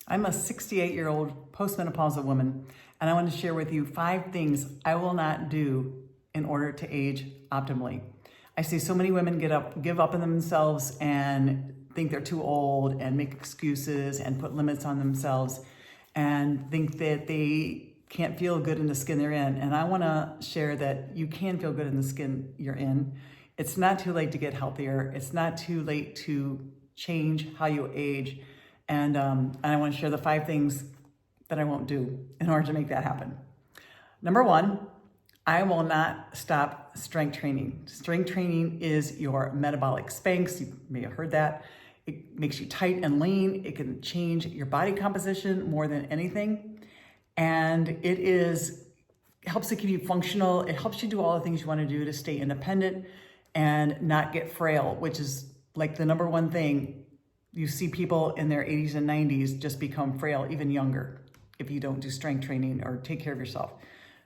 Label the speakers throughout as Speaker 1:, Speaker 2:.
Speaker 1: I'm a 68-year-old postmenopausal woman, and I want to share with you 5 things I will not do in order to age optimally. I see so many women give up on themselves and think they're too old and make excuses and put limits on themselves and think that they can't feel good in the skin they're in. And I want to share that you can feel good in the skin you're in. It's not too late to get healthier. It's not too late to change how you age. And I want to share the 5 things that I won't do in order to make that happen. Number 1, I will not stop strength training. Strength training is your metabolic Spanx. You may have heard that. It makes you tight and lean. It can change your body composition more than anything. And it helps to keep you functional. It helps you do all the things you want to do to stay independent and not get frail, which is like the number 1 thing. You see people in their 80s and 90s just become frail, even younger, if you don't do strength training or take care of yourself.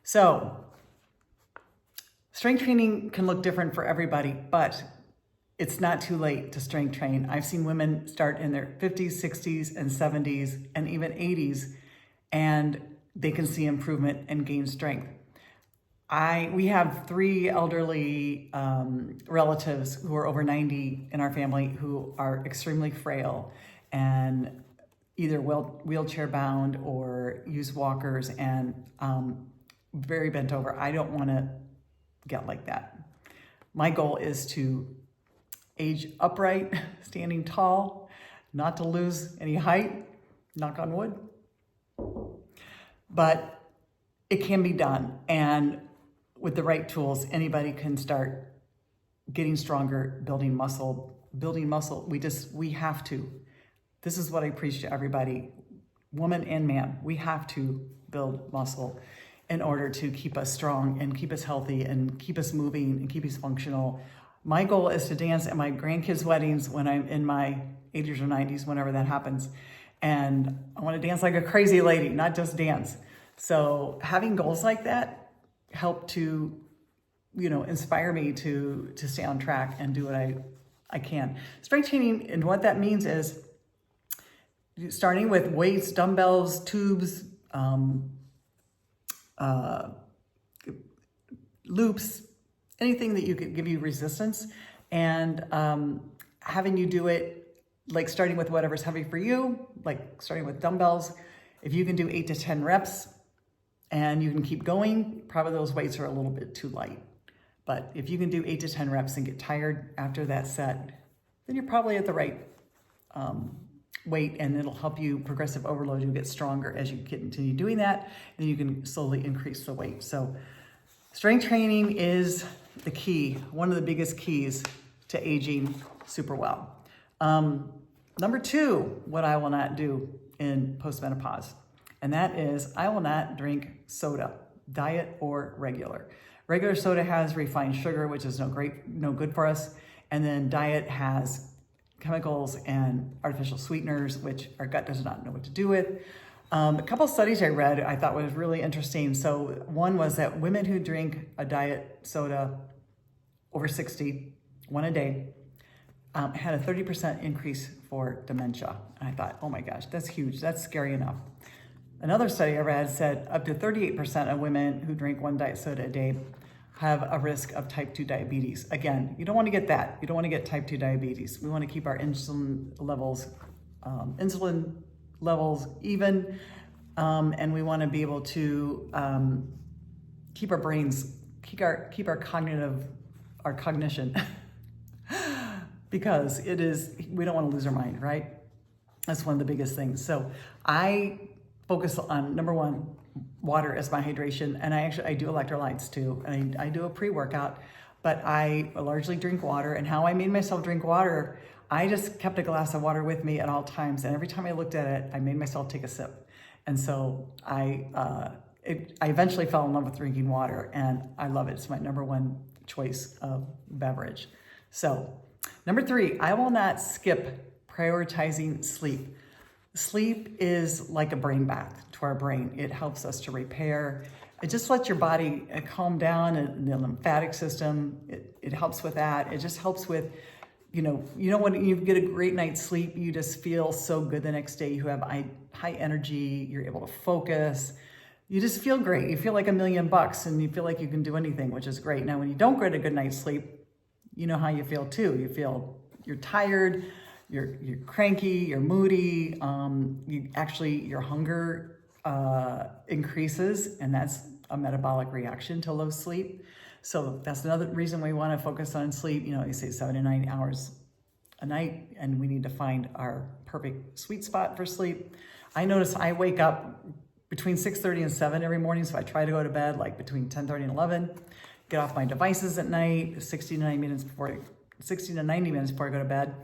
Speaker 1: So strength training can look different for everybody, but it's not too late to strength train. I've seen women start in their 50s, 60s, and 70s, and even 80s, and they can see improvement and gain strength. We have 3 elderly relatives who are over 90 in our family who are extremely frail and either wheelchair bound or use walkers and very bent over. I don't want to get like that. My goal is to age upright, standing tall, not to lose any height, knock on wood. But it can be done. And with the right tools, anybody can start getting stronger, building muscle. We have to. This is what I preach to everybody, woman and man. We have to build muscle in order to keep us strong and keep us healthy and keep us moving and keep us functional. My goal is to dance at my grandkids' weddings when I'm in my 80s or 90s, whenever that happens. And I want to dance like a crazy lady, not just dance. So having goals like that help to, inspire me to stay on track and do what I can. Strength training, and what that means is starting with weights, dumbbells, tubes, loops, anything that you could give you resistance, and having you do it, like starting with whatever's heavy for you, like starting with dumbbells. If you can do 8 to 10 reps and you can keep going, probably those weights are a little bit too light. But if you can do 8 to 10 reps and get tired after that set, then you're probably at the right weight, and it'll help you progressive overload. You'll get stronger as you continue doing that, and you can slowly increase the weight. So strength training is the key, one of the biggest keys to aging super well. Number 2, what I will not do in postmenopause, and that is I will not drink soda, diet or regular. Regular soda has refined sugar, which is no good for us. And then diet has chemicals and artificial sweeteners, which our gut does not know what to do with. A couple of studies I read I thought was really interesting. So one was that women who drink a diet soda over 60, one a day, had a 30% increase for dementia. And I thought, oh my gosh, that's huge. That's scary enough. Another study I read said up to 38% of women who drink 1 diet soda a day have a risk of type 2 diabetes. Again, you don't want to get that. You don't want to get type 2 diabetes. We want to keep our insulin levels even, and we want to be able to keep our brains, keep our cognition, because we don't want to lose our mind, right? That's one of the biggest things. So I focus on, number 1, water as my hydration. And I do electrolytes too. And I do a pre-workout, but I largely drink water. And how I made myself drink water, I just kept a glass of water with me at all times. And every time I looked at it, I made myself take a sip. And so I eventually fell in love with drinking water, and I love it. It's my number 1 choice of beverage. So number 3, I will not skip prioritizing sleep. Sleep is like a brain bath to our brain. It helps us to repair. It just lets your body calm down, and the lymphatic system, it helps with that. It just helps with when you get a great night's sleep, you just feel so good the next day. You have high energy, you're able to focus. You just feel great. You feel like $1,000,000 and you feel like you can do anything, which is great. Now, when you don't get a good night's sleep, you know how you feel too. You feel you're tired, you're cranky, you're moody. Your hunger increases, and that's a metabolic reaction to low sleep. So that's another reason we want to focus on sleep. You say 7 to 9 hours a night, and we need to find our perfect sweet spot for sleep. I notice I wake up between 6:30 and 7 every morning, so I try to go to bed like between 10:30 and 11. Get off my devices at night, 60 to 90 minutes before I go to bed.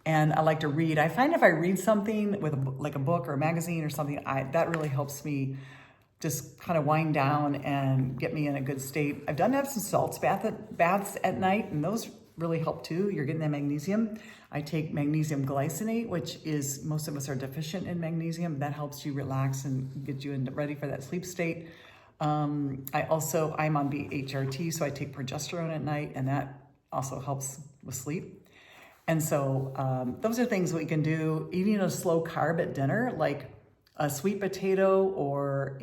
Speaker 1: And I like to read. I find if I read something with a book or a magazine or something, that really helps me just kind of wind down and get me in a good state. I've done Epsom salts baths at night, and those really help too. You're getting that magnesium. I take magnesium glycinate, which is, most of us are deficient in magnesium. That helps you relax and get you ready for that sleep state. I'm on BHRT, so I take progesterone at night, and that also helps with sleep. And so those are things we can do. Eating a slow carb at dinner, like a sweet potato or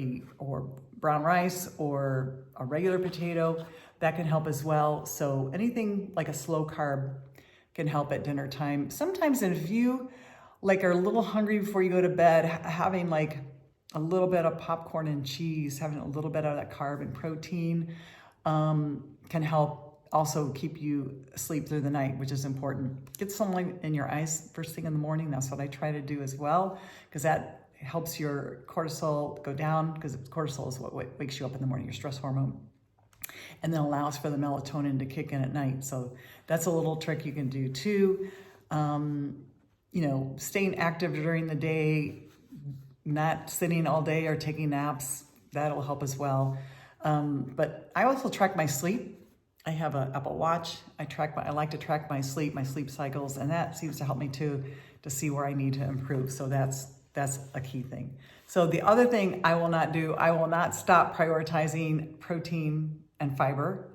Speaker 1: brown rice or a regular potato, that can help as well. So anything like a slow carb can help at dinner time. Sometimes if you are a little hungry before you go to bed, having like a little bit of popcorn and cheese, having a little bit of that carb and protein can help also keep you asleep through the night, which is important. Get sunlight in your eyes first thing in the morning. That's what I try to do as well, because that helps your cortisol go down, because cortisol is what wakes you up in the morning, your stress hormone, and then allows for the melatonin to kick in at night. So that's a little trick you can do too. Staying active during the day, not sitting all day or taking naps, that'll help as well. But I also track my sleep. I have an Apple Watch. I like to track my sleep cycles, and that seems to help me too, to see where I need to improve. So that's a key thing. So the other thing I will not stop prioritizing protein and fiber.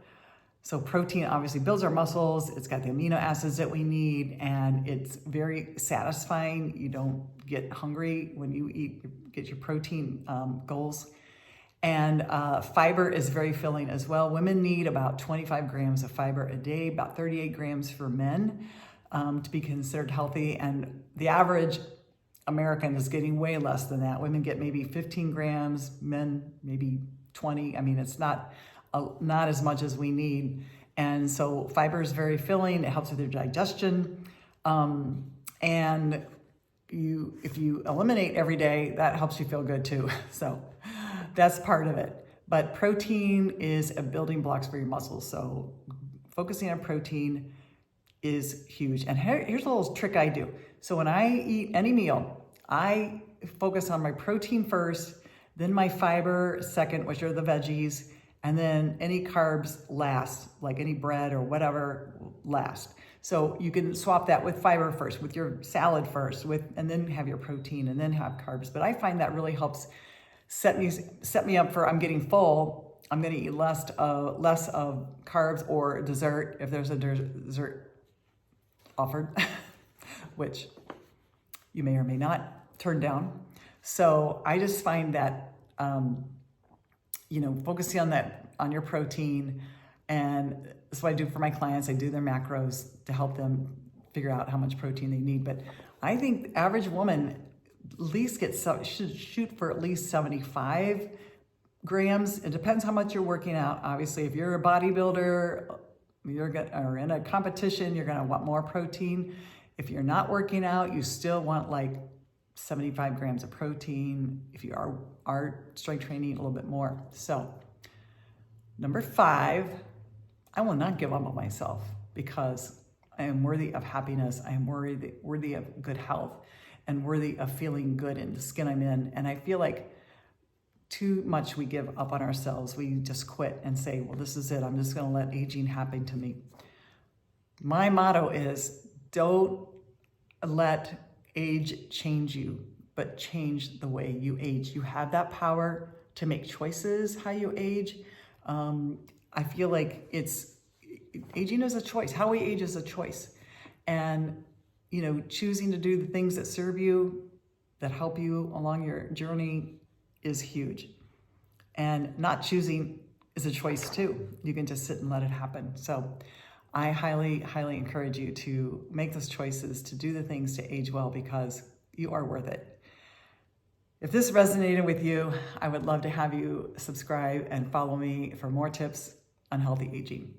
Speaker 1: So protein obviously builds our muscles. It's got the amino acids that we need, and it's very satisfying. You don't get hungry when you get your protein goals. And fiber is very filling as well. Women need about 25 grams of fiber a day, about 38 grams for men to be considered healthy. And the average American is getting way less than that. Women get maybe 15 grams, men maybe 20. I mean, it's not as much as we need. And so fiber is very filling. It helps with your digestion. And if you eliminate every day, that helps you feel good too. So that's part of it. But protein is a building blocks for your muscles. So focusing on protein is huge. And here's a little trick I do. So when I eat any meal, I focus on my protein first, then my fiber second, which are the veggies, and then any carbs last, like any bread or whatever last. So you can swap that with fiber first, with your salad first, and then have your protein and then have carbs. But I find that really helps set me up for, I'm getting full, I'm gonna eat less of carbs or dessert if there's a dessert offered, which you may or may not turn down. So I just find that, focusing on your protein, and that's what I do for my clients. I do their macros to help them figure out how much protein they need. But I think the average woman at least should shoot for at least 75 grams. It depends how much you're working out. Obviously, if you're a bodybuilder, or in a competition, you're gonna want more protein. If you're not working out, you still want like 75 grams of protein. If you are strength training, a little bit more. So number 5, I will not give up on myself, because I am worthy of happiness. I am worthy of good health and worthy of feeling good in the skin I'm in. And I feel like too much we give up on ourselves. We just quit and say, well, this is it. I'm just gonna let aging happen to me. My motto is, don't let age change you, but change the way you age. You have that power to make choices how you age. I feel like aging is a choice. How we age is a choice. And, choosing to do the things that serve you, that help you along your journey is huge. And not choosing is a choice too. You can just sit and let it happen. So I highly, highly encourage you to make those choices, to do the things to age well, because you are worth it. If this resonated with you, I would love to have you subscribe and follow me for more tips on healthy aging.